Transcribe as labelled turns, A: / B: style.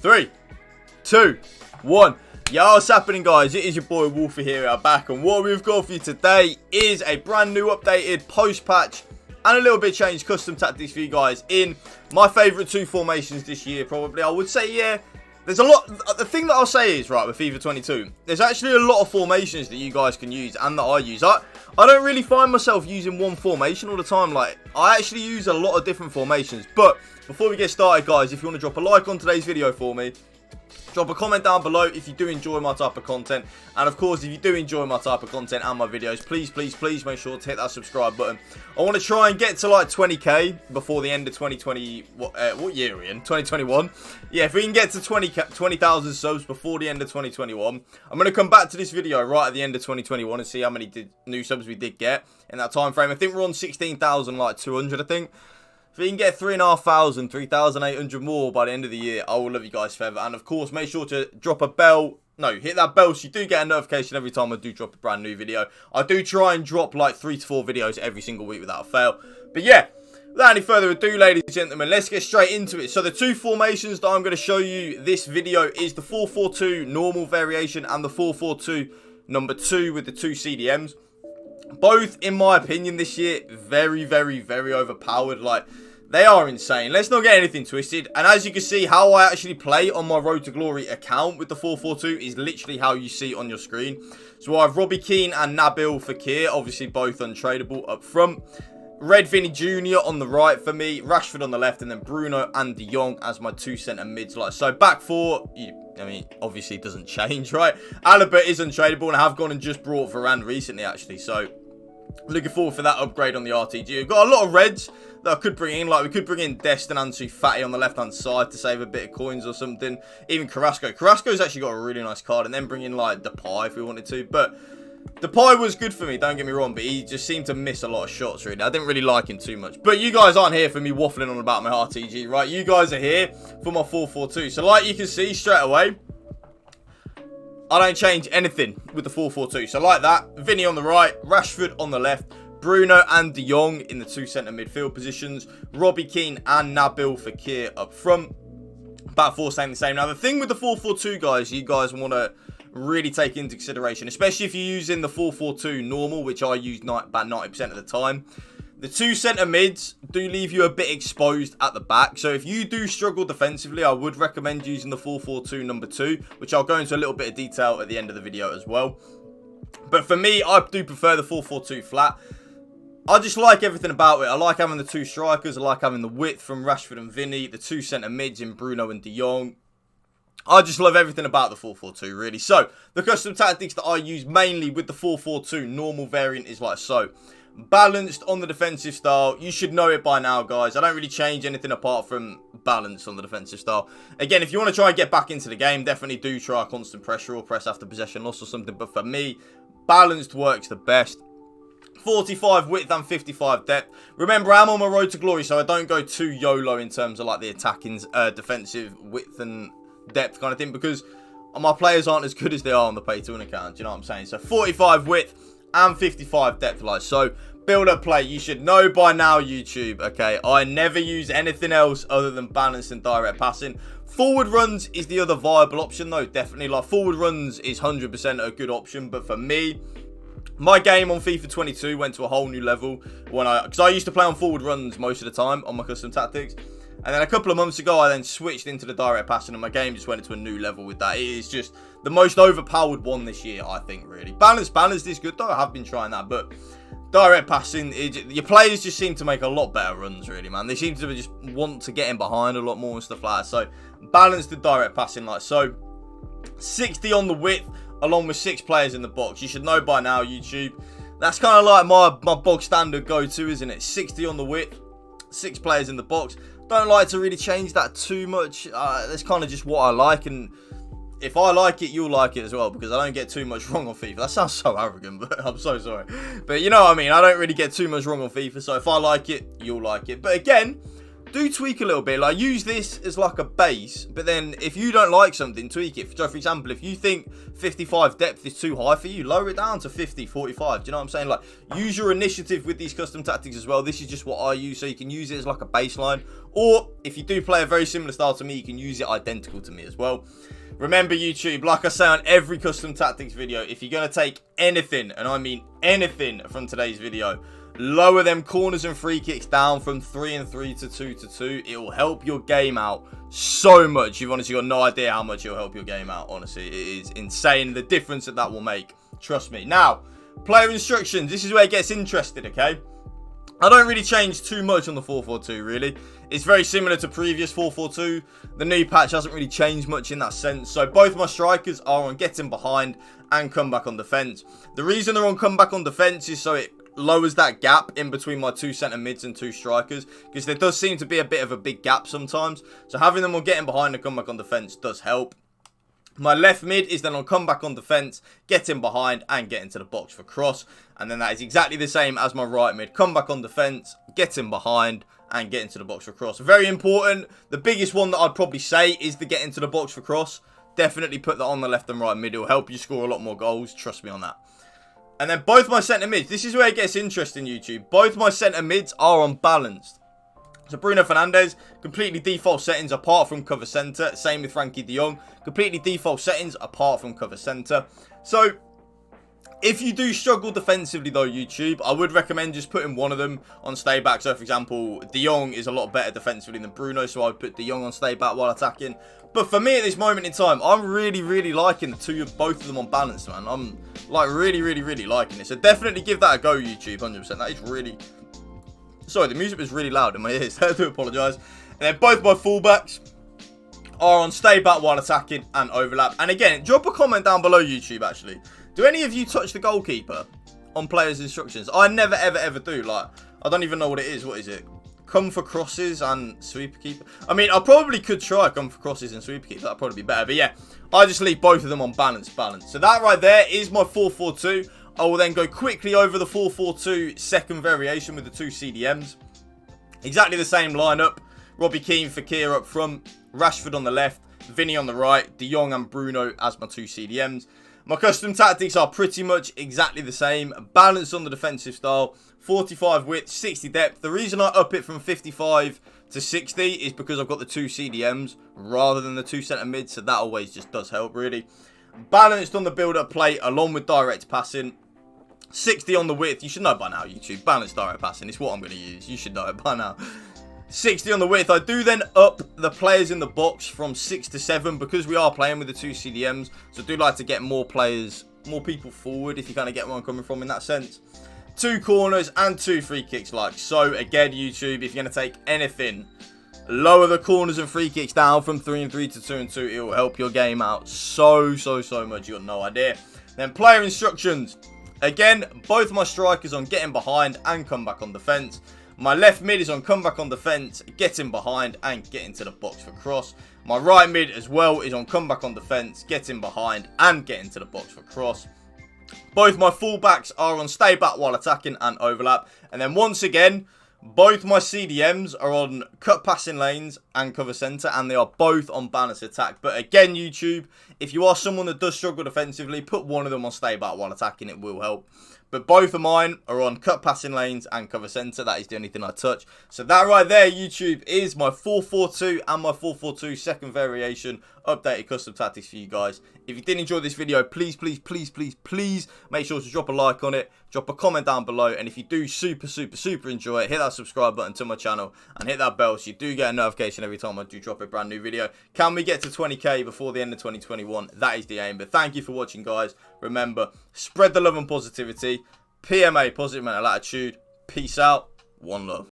A: 3, 2, 1. Yo, what's happening, guys? It is your boy Wolfie here. I'm back, and what we've got for you today is a brand new updated post-patch and a little bit changed custom tactics for you guys in my favourite two formations this year, probably. I would say, yeah, there's a lot. The thing that I'll say is, right, with FIFA 22, there's actually a lot of formations that you guys can use and that I use. I don't really find myself using one formation all the time. Like, I actually use a lot of different formations. But before we get started, guys, if you want to drop a like on today's video for me, drop a comment down below if you do enjoy my type of content. And of course, if you do enjoy my type of content and my videos, please make sure to hit that subscribe button. I want to try and get to like 20k before the end of 2020. What year are we in? 2021. Yeah, if we can get to 20,000 subs before the end of 2021, I'm going to come back to this video right at the end of 2021 and see how many new subs we did get in that time frame. I think we're on 16,200, I think. If we can get 3,500, 3,800 more by the end of the year, I will love you guys forever. And of course, make sure to drop a bell. No, hit that bell so you do get a notification every time I do drop a brand new video. I do try and drop like 3 to 4 videos every single week without fail. But yeah, without any further ado, ladies and gentlemen, let's get straight into it. So the two formations that I'm going to show you this video is the 4-4-2 normal variation and the 4-4-2 number 2 with the 2 CDMs. Both, in my opinion, this year, very overpowered. Like, they are insane. Let's not get anything twisted. And as you can see, how I actually play on my Road to Glory account with the 4-4-2 is literally how you see on your screen. So I have Robbie Keane and Nabil Fekir, obviously both untradeable up front. Red Vinny Jr. on the right for me, Rashford on the left, and then Bruno and De Jong as my 2 centre mids. Like, so back four, I mean, obviously it doesn't change, right? Alaba is untradeable, and I have gone and just brought Varane recently, actually. So looking forward for that upgrade on the RTG. We've got a lot of reds that I could bring in. Like, we could bring in Dest and Ansu Fati on the left-hand side to save a bit of coins or something. Even Carrasco. Carrasco's actually got a really nice card. And then bring in, like, Depay if we wanted to. But Depay was good for me, don't get me wrong. But he just seemed to miss a lot of shots, really. I didn't really like him too much. But you guys aren't here for me waffling on about my RTG, right? You guys are here for my 4-4-2. So, like you can see straight away, I don't change anything with the 4-4-2. So like that, Vinny on the right, Rashford on the left, Bruno and De Jong in the 2 centre midfield positions, Robbie Keane and Nabil Fekir up front. Back four staying the same. Now the thing with the 4-4-2, guys, you guys want to really take into consideration, especially if you're using the 4-4-2 normal, which I use about 90% of the time. The 2 centre mids do leave you a bit exposed at the back. So if you do struggle defensively, I would recommend using the 4-4-2 number 2, which I'll go into a little bit of detail at the end of the video as well. But for me, I do prefer the 4-4-2 flat. I just like everything about it. I like having the 2 strikers. I like having the width from Rashford and Vinny, the 2 centre mids in Bruno and De Jong. I just love everything about the 4-4-2, really. So the custom tactics that I use mainly with the 4-4-2 normal variant is like so. Balanced on the defensive style. You should know it by now, guys. I don't really change anything apart from balance on the defensive style. Again, if you want to try and get back into the game, definitely do try a constant pressure or press after possession loss or something. But for me, balanced works the best. 45 width and 55 depth. Remember, I'm on my Road to Glory, so I don't go too YOLO in terms of like the attacking, defensive width and depth kind of thing, because my players aren't as good as they are on the pay-to-win account. Do you know what I'm saying? So 45 width and 55 depth, like so. Build up play, you should know by now, YouTube, okay? I never use anything else other than balanced and direct passing. Forward runs is the other viable option, though, definitely. Like, forward runs is 100% a good option, but for me, my game on FIFA 22 went to a whole new level because I used to play on forward runs most of the time on my custom tactics. And then a couple of months ago, I then switched into the direct passing, and my game just went into a new level with that. It is just the most overpowered one this year, I think, really. Balanced is good, though. I have been trying that, but direct passing, your players just seem to make a lot better runs, really, man. They seem to just want to get in behind a lot more and stuff like that. So, balanced the direct passing, like so. 60 on the width, along with 6 players in the box. You should know by now, YouTube. That's kind of like my bog standard go-to, isn't it? 60 on the width, 6 players in the box. Don't like to really change that too much. That's kind of just what I like, and if I like it, you'll like it as well, because I don't get too much wrong on FIFA. That sounds so arrogant, but I'm so sorry. But you know what I mean, I don't really get too much wrong on FIFA, so if I like it, you'll like it. But again, do tweak a little bit. Like, use this as like a base, but then if you don't like something, tweak it. So for example, if you think 55 depth is too high for you, lower it down to 50, 45. Do you know what I'm saying? Like, use your initiative with these custom tactics as well. This is just what I use, so you can use it as like a baseline. Or if you do play a very similar style to me, you can use it identical to me as well. Remember, YouTube, like I say on every custom tactics video, if you're going to take anything, and I mean anything from today's video, lower them corners and free kicks down from 3-3 to 2-2. It will help your game out so much. You've honestly got no idea how much it will help your game out. Honestly, it is insane the difference that will make. Trust me. Now, player instructions. This is where it gets interesting, okay? I don't really change too much on the 4-4-2, really. It's very similar to previous 4-4-2. The new patch hasn't really changed much in that sense. So both my strikers are on getting behind and come back on defence. The reason they're on come back on defence is so it lowers that gap in between my two centre mids and two strikers, because there does seem to be a bit of a big gap sometimes. So having them on getting behind and come back on defence does help. My left mid is then on comeback on defence, getting behind and getting to the box for cross. And then that is exactly the same as my right mid. Comeback on defence, getting behind and getting to the box for cross. Very important. The biggest one that I'd probably say is the getting to the box for cross. Definitely put that on the left and right mid. It will help you score a lot more goals. Trust me on that. And then both my centre mids. This is where it gets interesting, YouTube. Both my centre mids are unbalanced. So Bruno Fernandes, completely default settings apart from cover centre. Same with Frankie de Jong. Completely default settings apart from cover centre. So if you do struggle defensively though, YouTube, I would recommend just putting one of them on stay back. So for example, de Jong is a lot better defensively than Bruno, so I would put de Jong on stay back while attacking. But for me at this moment in time, I'm really liking both of them on balance, man. I'm like really liking it. So definitely give that a go, YouTube, 100%. That is really... Sorry, the music was really loud in my ears. I do apologise. And then both my fullbacks are on stay back while attacking and overlap. And again, drop a comment down below, YouTube, actually. Do any of you touch the goalkeeper on players' instructions? I never, ever do. Like, I don't even know what it is. What is it? Come for crosses and sweeper keeper. I mean, I probably could try come for crosses and sweeper keeper. That'd probably be better. But yeah, I just leave both of them on balance. So that right there is my 4-4-2. I will then go quickly over the 4-4-2 second variation with the two CDMs. Exactly the same lineup. Robbie Keane, Fekir up front. Rashford on the left. Vinny on the right. De Jong and Bruno as my two CDMs. My custom tactics are pretty much exactly the same. Balanced on the defensive style. 45 width, 60 depth. The reason I up it from 55 to 60 is because I've got the two CDMs rather than the two centre mids. So that always just does help, really. Balanced on the build-up play along with direct passing. 60 on the width. You should know by now, YouTube. Balanced direct passing. It's what I'm going to use. You should know it by now. 60 on the width. I do then up the players in the box from 6 to 7 because we are playing with the two CDMs. So I do like to get more players, more people forward, if you kind of get where I'm coming from in that sense. 2 corners and 2 free kicks like so. Again, YouTube, if you're going to take anything, lower the corners and free kicks down from 3-3 to 2-2. It will help your game out so much. You got no idea. Then player instructions. Again, both my strikers on getting behind and come back on defence. My left mid is on come back on defence, getting behind and getting to the box for cross. My right mid as well is on come back on defence, getting behind and getting to the box for cross. Both my fullbacks are on stay back while attacking and overlap. And then once again, both my CDMs are on cut passing lanes and cover centre, and they are both on balance attack. But again, YouTube, if you are someone that does struggle defensively, put one of them on stay back while attacking. It will help. But both of mine are on cut passing lanes and cover centre. That is the only thing I touch. So that right there, YouTube, is my 4-4-2 and my 4-4-2 second variation updated custom tactics for you guys. If you did enjoy this video, please make sure to drop a like on it. Drop a comment down below. And if you do super enjoy it, hit that subscribe button to my channel and hit that bell so you do get a notification every time I do drop a brand new video. Can we get to 20k before the end of 2021? That is the aim. But thank you for watching, guys. Remember, spread the love and positivity. PMA, positive mental attitude. Peace out. One love.